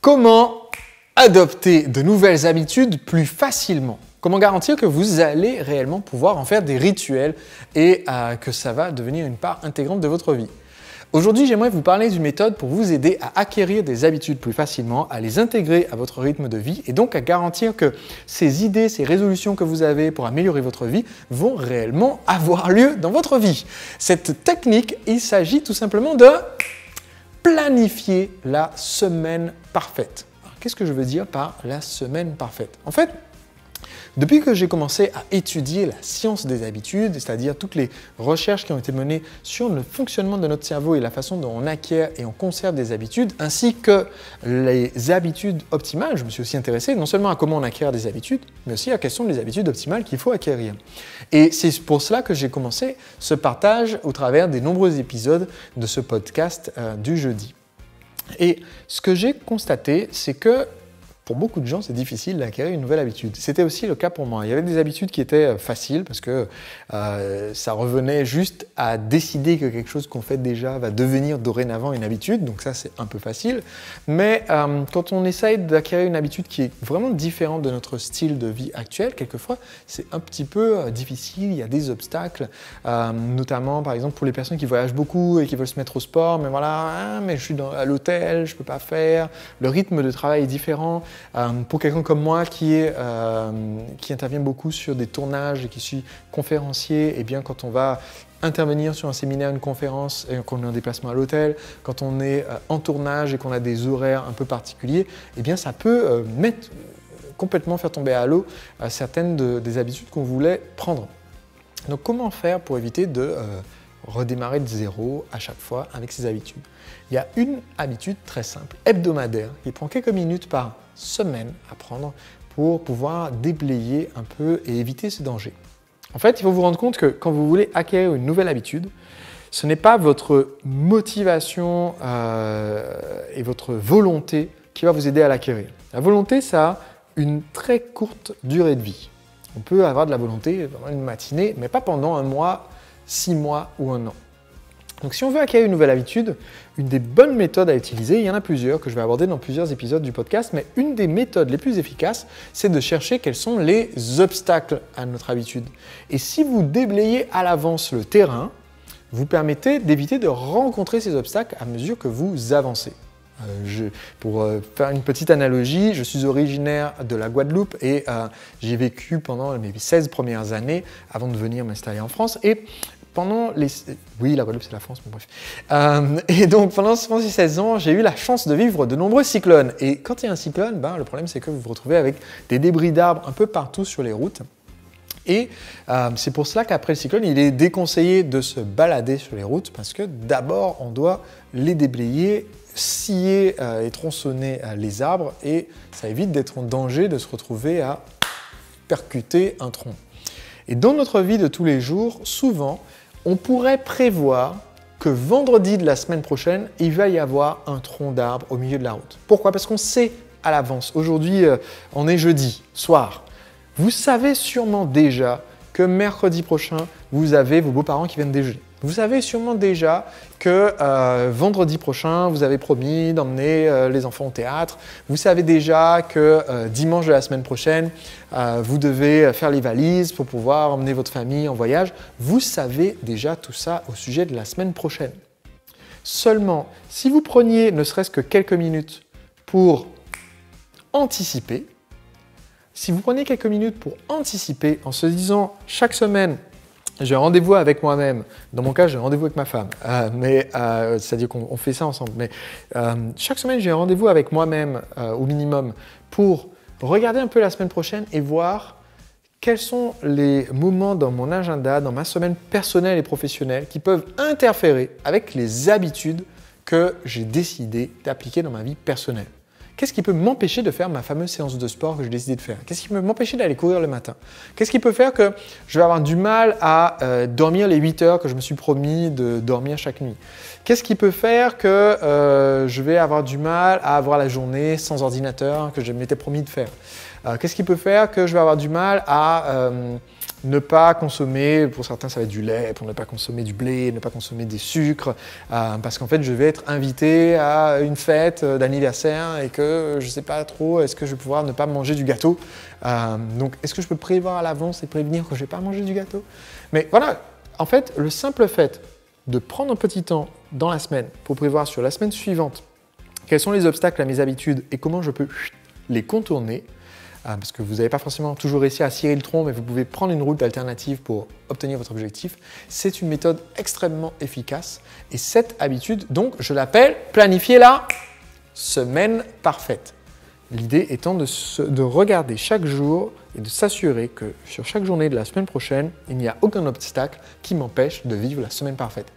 Comment adopter de nouvelles habitudes plus facilement? Comment garantir que vous allez réellement pouvoir en faire des rituels et que ça va devenir une part intégrante de votre vie? Aujourd'hui, j'aimerais vous parler d'une méthode pour vous aider à acquérir des habitudes plus facilement, à les intégrer à votre rythme de vie et donc à garantir que ces idées, ces résolutions que vous avez pour améliorer votre vie vont réellement avoir lieu dans votre vie. Cette technique, il s'agit tout simplement de planifier la semaine parfaite. Qu'est-ce que je veux dire par la semaine parfaite? En fait, depuis que j'ai commencé à étudier la science des habitudes, c'est-à-dire toutes les recherches qui ont été menées sur le fonctionnement de notre cerveau et la façon dont on acquiert et on conserve des habitudes, ainsi que les habitudes optimales, je me suis aussi intéressé non seulement à comment on acquiert des habitudes, mais aussi à quelles sont les habitudes optimales qu'il faut acquérir. Et c'est pour cela que j'ai commencé ce partage au travers des nombreux épisodes de ce podcast du jeudi. Et ce que j'ai constaté, c'est que pour beaucoup de gens, c'est difficile d'acquérir une nouvelle habitude. C'était aussi le cas pour moi. Il y avait des habitudes qui étaient faciles parce que ça revenait juste à décider que quelque chose qu'on fait déjà va devenir dorénavant une habitude. Donc ça, c'est un peu facile. Mais quand on essaye d'acquérir une habitude qui est vraiment différente de notre style de vie actuel, quelquefois, c'est un petit peu difficile. Il y a des obstacles, notamment par exemple pour les personnes qui voyagent beaucoup et qui veulent se mettre au sport. Mais voilà, mais je suis à l'hôtel, je ne peux pas faire. Le rythme de travail est différent. Pour quelqu'un comme moi qui intervient beaucoup sur des tournages et qui suis conférencier, eh bien quand on va intervenir sur un séminaire, une conférence et qu'on est en déplacement à l'hôtel, quand on est en tournage et qu'on a des horaires un peu particuliers, eh bien ça peut complètement faire tomber à l'eau certaines des habitudes qu'on voulait prendre. Donc comment faire pour éviter de redémarrer de zéro à chaque fois avec ces habitudes? Il y a une habitude très simple, hebdomadaire, qui prend quelques minutes par semaine à prendre pour pouvoir déblayer un peu et éviter ce danger. En fait, il faut vous rendre compte que quand vous voulez acquérir une nouvelle habitude, ce n'est pas votre motivation et votre volonté qui va vous aider à l'acquérir. La volonté, ça a une très courte durée de vie. On peut avoir de la volonté pendant une matinée, mais pas pendant un mois, 6 mois ou un an. Donc si on veut acquérir une nouvelle habitude, une des bonnes méthodes à utiliser, il y en a plusieurs que je vais aborder dans plusieurs épisodes du podcast, mais une des méthodes les plus efficaces, c'est de chercher quels sont les obstacles à notre habitude. Et si vous déblayez à l'avance le terrain, vous permettez d'éviter de rencontrer ces obstacles à mesure que vous avancez. Pour faire une petite analogie, je suis originaire de la Guadeloupe et j'y ai vécu pendant mes 16 premières années avant de venir m'installer en France. Et oui, la Guadeloupe, c'est la France, mais bref. Et donc, pendant ces 16 ans, j'ai eu la chance de vivre de nombreux cyclones. Et quand il y a un cyclone, le problème, c'est que vous vous retrouvez avec des débris d'arbres un peu partout sur les routes. Et c'est pour cela qu'après le cyclone, il est déconseillé de se balader sur les routes parce que d'abord, on doit les déblayer, scier et tronçonner les arbres et ça évite d'être en danger de se retrouver à percuter un tronc. Et dans notre vie de tous les jours, souvent, on pourrait prévoir que vendredi de la semaine prochaine, il va y avoir un tronc d'arbre au milieu de la route. Pourquoi? Parce qu'on sait à l'avance. Aujourd'hui, on est jeudi soir. Vous savez sûrement déjà que mercredi prochain, vous avez vos beaux-parents qui viennent déjeuner. Vous savez sûrement déjà que vendredi prochain, vous avez promis d'emmener les enfants au théâtre. Vous savez déjà que dimanche de la semaine prochaine, vous devez faire les valises pour pouvoir emmener votre famille en voyage. Vous savez déjà tout ça au sujet de la semaine prochaine. Seulement, si vous preniez ne serait-ce que quelques minutes pour anticiper, en se disant chaque semaine, j'ai un rendez-vous avec moi-même. Dans mon cas, j'ai un rendez-vous avec ma femme. C'est-à-dire qu'on fait ça ensemble. Mais chaque semaine, j'ai un rendez-vous avec moi-même au minimum pour regarder un peu la semaine prochaine et voir quels sont les moments dans mon agenda, dans ma semaine personnelle et professionnelle qui peuvent interférer avec les habitudes que j'ai décidé d'appliquer dans ma vie personnelle. Qu'est-ce qui peut m'empêcher de faire ma fameuse séance de sport que j'ai décidé de faire? Qu'est-ce qui peut m'empêcher d'aller courir le matin? Qu'est-ce qui peut faire que je vais avoir du mal à dormir les 8 heures que je me suis promis de dormir chaque nuit? Qu'est-ce qui peut faire que je vais avoir du mal à avoir la journée sans ordinateur que je m'étais promis de faire? Qu'est-ce qui peut faire que je vais avoir du mal à Ne pas consommer, pour certains ça va être du lait, pour ne pas consommer du blé, ne pas consommer des sucres, parce qu'en fait je vais être invité à une fête d'anniversaire et que je ne sais pas trop, est-ce que je vais pouvoir ne pas manger du gâteau. Donc est-ce que je peux prévoir à l'avance et prévenir que je ne vais pas manger du gâteau? Mais voilà, en fait, le simple fait de prendre un petit temps dans la semaine pour prévoir sur la semaine suivante quels sont les obstacles à mes habitudes et comment je peux les contourner, parce que vous n'avez pas forcément toujours réussi à cirer le tronc, mais vous pouvez prendre une route alternative pour obtenir votre objectif. C'est une méthode extrêmement efficace. Et cette habitude, donc, je l'appelle planifier la semaine parfaite. L'idée étant de regarder chaque jour et de s'assurer que sur chaque journée de la semaine prochaine, il n'y a aucun obstacle qui m'empêche de vivre la semaine parfaite.